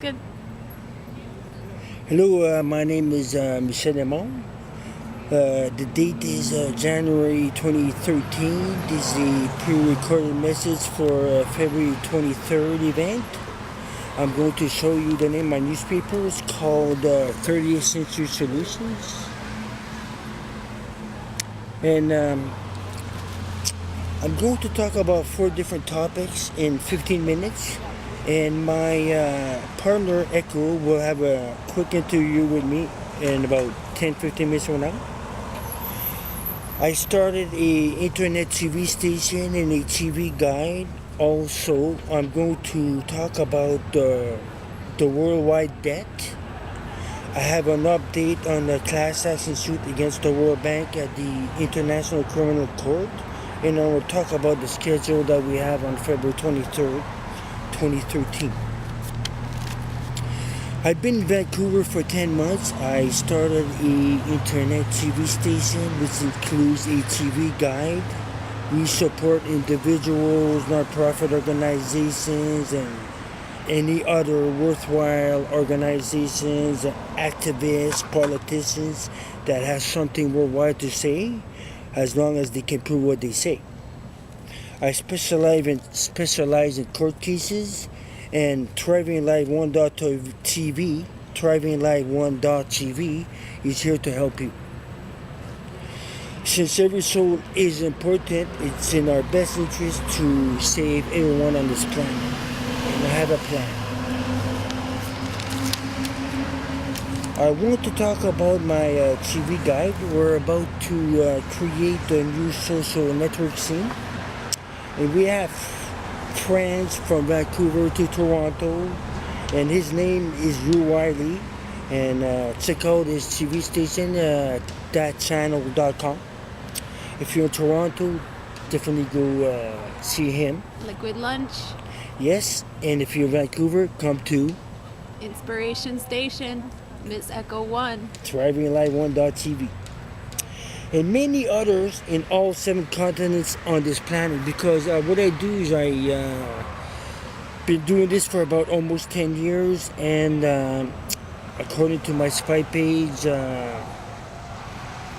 Good. Hello, my name is Michel Lemon. The date is January 2013. This is a pre-recorded message for February 23rd event. I'm going to show you the name of my newspaper. It's called 30th Century Solutions. And I'm going to talk about 4 different topics in 15 minutes. And my partner EKkO will have a quick interview with me in about 10-15 minutes from now. I started a internet TV station and a TV guide. Also, I'm going to talk about the worldwide debt. I have an update on the class action suit against the World Bank at the International Criminal Court. And I will talk about the schedule that we have on February 23rd. 2013. I've been in Vancouver for 10 months. I started an internet TV station, which includes a TV guide. We support individuals, nonprofit organizations, and any other worthwhile organizations, activists, politicians that have something worthwhile to say, as long as they can prove what they say. I specialize in court cases, and Thriving Live 1.tv, Thriving Live 1.tv is here to help you. Since every soul is important, it's in our best interest to save everyone on this planet. And I have a plan. I want to talk about my TV guide. We're about to create a new social network scene. And we have friends from Vancouver to Toronto, and his name is Drew Wiley. And check out his TV station, thatchannel.com. If you're in Toronto, definitely go see him. Liquid Lunch. Yes, and if you're in Vancouver, come to Inspiration Station. Mi EKkO 1. Thriving Live 1.tv. And many others in all 7 continents on this planet, because what I do is been doing this for about almost 10 years, and according to my spy page, I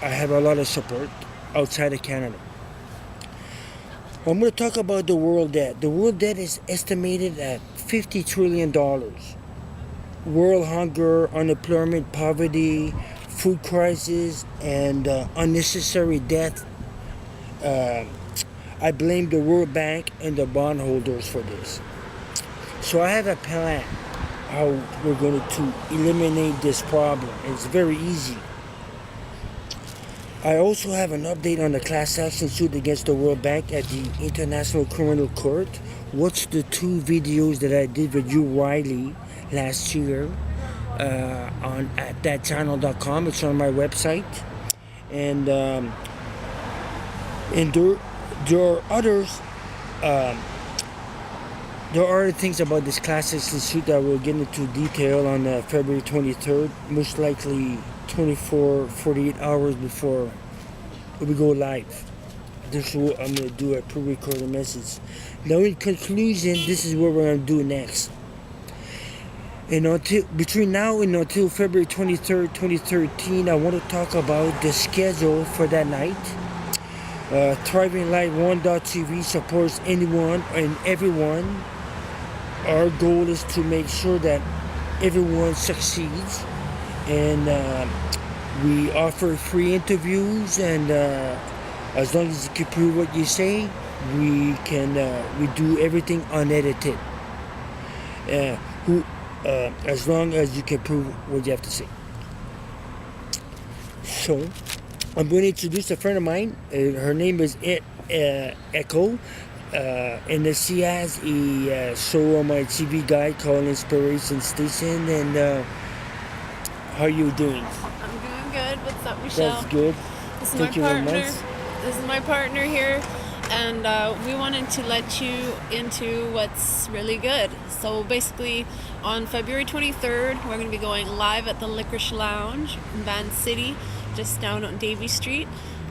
have a lot of support outside of Canada. I'm going to talk about the world debt. The world debt is estimated at $50 trillion. World hunger, unemployment, poverty, food crisis, and unnecessary death. I blame the World Bank and the bondholders for this. So I have a plan how we're going to eliminate this problem. It's very easy. I also have an update on the class action suit against the World Bank at the International Criminal Court. Watch the 2 videos that I did with you, Riley, last year. At thatchannel.com. It's on my website, and there are others. There are other things about this class action suit that we'll get into detail on February 23rd, most likely 48 hours before we go live. This is what I'm going to do, a pre-recorded message. Now, in conclusion, this is what we're going to do next. And between now and until February 23rd, 2013, I want to talk about the schedule for that night. Thriving Live 1.tv supports anyone and everyone. Our goal is to make sure that everyone succeeds. And we offer free interviews, and as long as you can prove what you say, we do everything unedited. As long as you can prove what you have to say. So, I'm going to introduce a friend of mine. Her name is EKkO. And she has a show on my TV guide called Inspiration Station. And how are you doing? I'm doing good. What's up, Michelle? That's good. This is Thank you my very partner. much. This is my partner here. And we wanted to let you into what's really good. So basically, on February 23rd, we're going to be going live at the Lickerish Lounge in Van City, just down on Davie Street.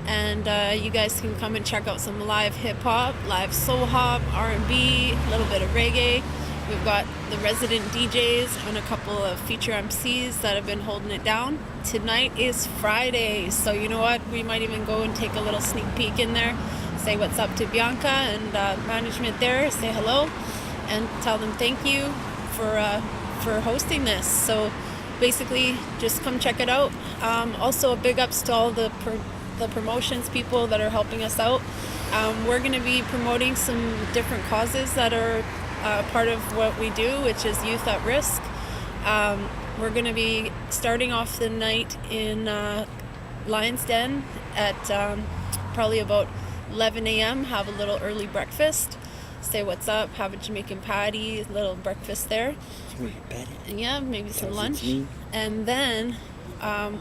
And you guys can come and check out some live hip-hop, live soul hop, R&B, a little bit of reggae. We've got the resident DJs and a couple of feature MCs that have been holding it down. Tonight is Friday, so you know what? We might even go and take a little sneak peek in there, say what's up to Bianca and management there, say hello, and tell them thank you for hosting this. So basically, just come check it out. Also, a big ups to all the promotions people that are helping us out. We're going to be promoting some different causes that are part of what we do, which is youth at risk. We're going to be starting off the night in Lion's Den at probably about 11 a.m. Have a little early breakfast. Say what's up, have a Jamaican patty, a little breakfast there. Jamaican patty? And yeah, maybe some lunch. Me. And then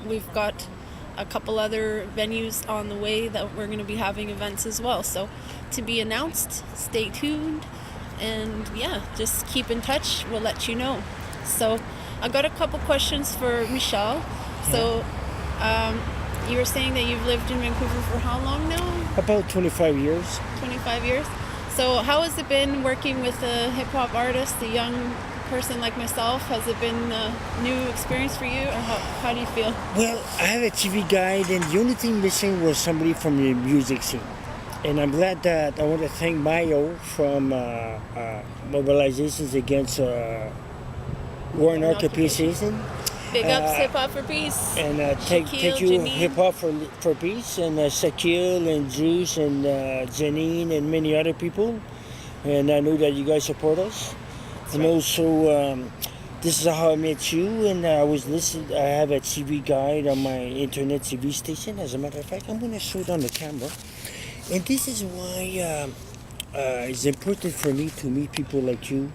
we've got a couple other venues on the way that we're going to be having events as well. So to be announced, stay tuned. And yeah, just keep in touch. We'll let you know. So I got a couple questions for Michelle. So you were saying that you've lived in Vancouver for how long now? About 25 years. 25 years. So how has it been working with a hip hop artist, a young person like myself? Has it been a new experience for you, or how do you feel? Well, I have a TV guide, and the only thing missing was somebody from the music scene. And I'm glad that I want to thank Mayo from Mobilizations Against War and Occupation. Big ups Hip Hop for Peace. And take you Hip Hop for Peace, and Sakil and Juice and Janine and many other people. And I know that you guys support us. That's and right. Also, this is how I met you. And I was listening. I have a TV guide on my internet TV station. As a matter of fact, I'm going to show it on the camera. And this is why it's important for me to meet people like you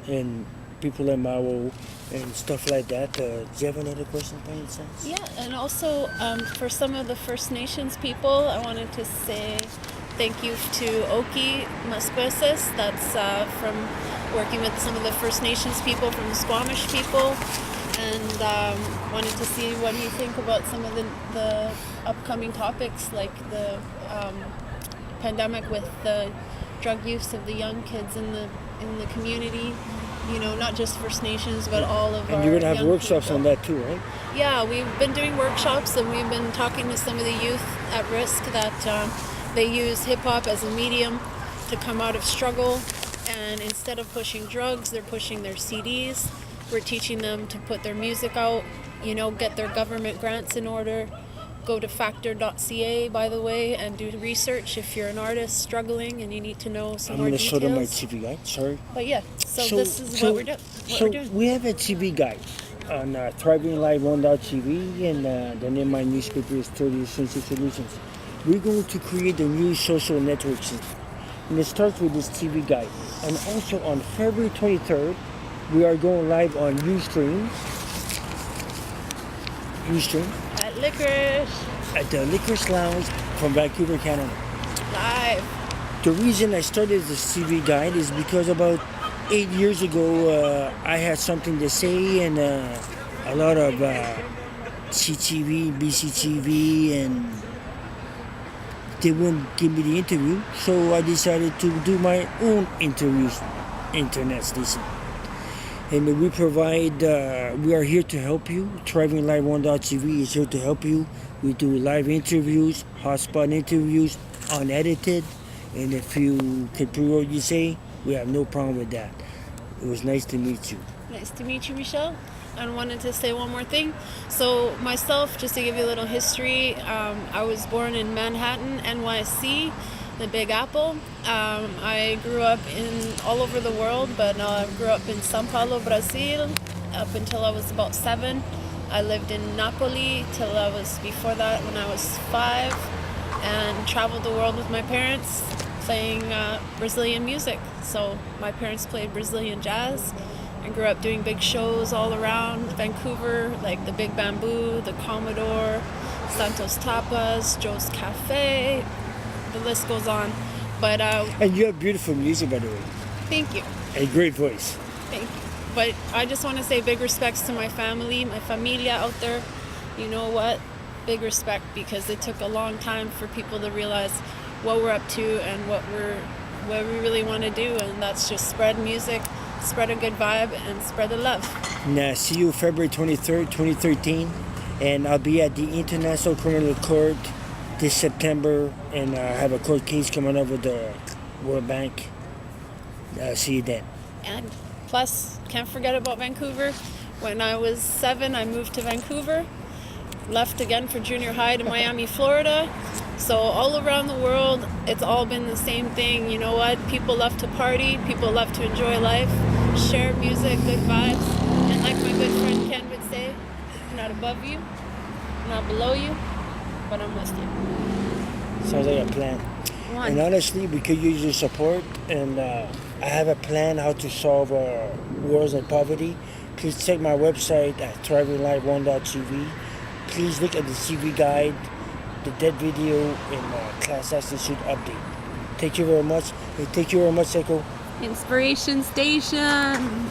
and people like Mao and stuff like that. Do you have another question by any chance? Yeah, and also for some of the First Nations people, I wanted to say thank you to Oki Musquesis. That's from working with some of the First Nations people, from the Squamish people. And wanted to see what do you think about some of the upcoming topics, like the pandemic with the drug use of the young kids in the community. You know, not just First Nations, but all of our And you're going to have workshops people. on that too, right? Yeah, we've been doing workshops, and we've been talking to some of the youth at risk that they use hip-hop as a medium to come out of struggle. And instead of pushing drugs, they're pushing their CDs. We're teaching them to put their music out, you know, get their government grants in order. Go to factor.ca, by the way, and do research if you're an artist struggling and you need to know some more details. I'm going to show them my TV guide, sorry. But yeah, so this is what we're doing. We have a TV guide on ThrivingLive1.tv, and the name of my newspaper is 30 Essential Solutions. We're going to create a new social network system. And it starts with this TV guide. And also on February 23rd, we are going live on Ustream. At Lickerish. At the Lickerish Lounge from Vancouver, Canada. Live. The reason I started this TV guide is because about 8 years ago, I had something to say, and a lot of CTV, BCTV, and they wouldn't give me the interview. So I decided to do my own interviews, internet station. And we provide, we are here to help you. ThrivingLive1.tv is here to help you. We do live interviews, hotspot interviews, unedited. And if you can prove what you say, we have no problem with that. It was nice to meet you. Nice to meet you, Michelle. I wanted to say one more thing. So myself, just to give you a little history, I was born in Manhattan, NYC, the Big Apple. I grew up in all over the world, but I grew up in São Paulo, Brazil, up until I was about 7. I lived in Napoli till I was, before that, when I was 5, and traveled the world with my parents playing Brazilian music. So my parents played Brazilian jazz. I grew up doing big shows all around Vancouver, like the Big Bamboo, the Commodore, Santos Tapas, Joe's Cafe. The list goes on. But and you have beautiful music, by the way. Thank you. A great voice. Thank you. But I just want to say big respects to my family, my familia out there. You know what? Big respect, because it took a long time for people to realize what we're up to and what we really want to do, and that's just spread music, spread a good vibe, and spread the love. And see you February 23rd, 2013. And I'll be at the International Criminal Court this September, and I have a court case coming up with the World Bank. See you then. And plus, can't forget about Vancouver. When I was 7, I moved to Vancouver, left again for junior high to Miami, Florida. So all around the world, it's all been the same thing. You know what? People love to party. People love to enjoy life, share music, good vibes. And like my good friend Ken would say, I'm not above you, I'm not below you, but I'm with you. Sounds like a plan. One. And honestly, we could use your support. And I have a plan how to solve wars and poverty. Please check my website at thrivinglife1.tv. Please look at the CV guide, the dead video, and class action suit update. Thank you very much. Thank you very much, EKkO. Inspiration Station.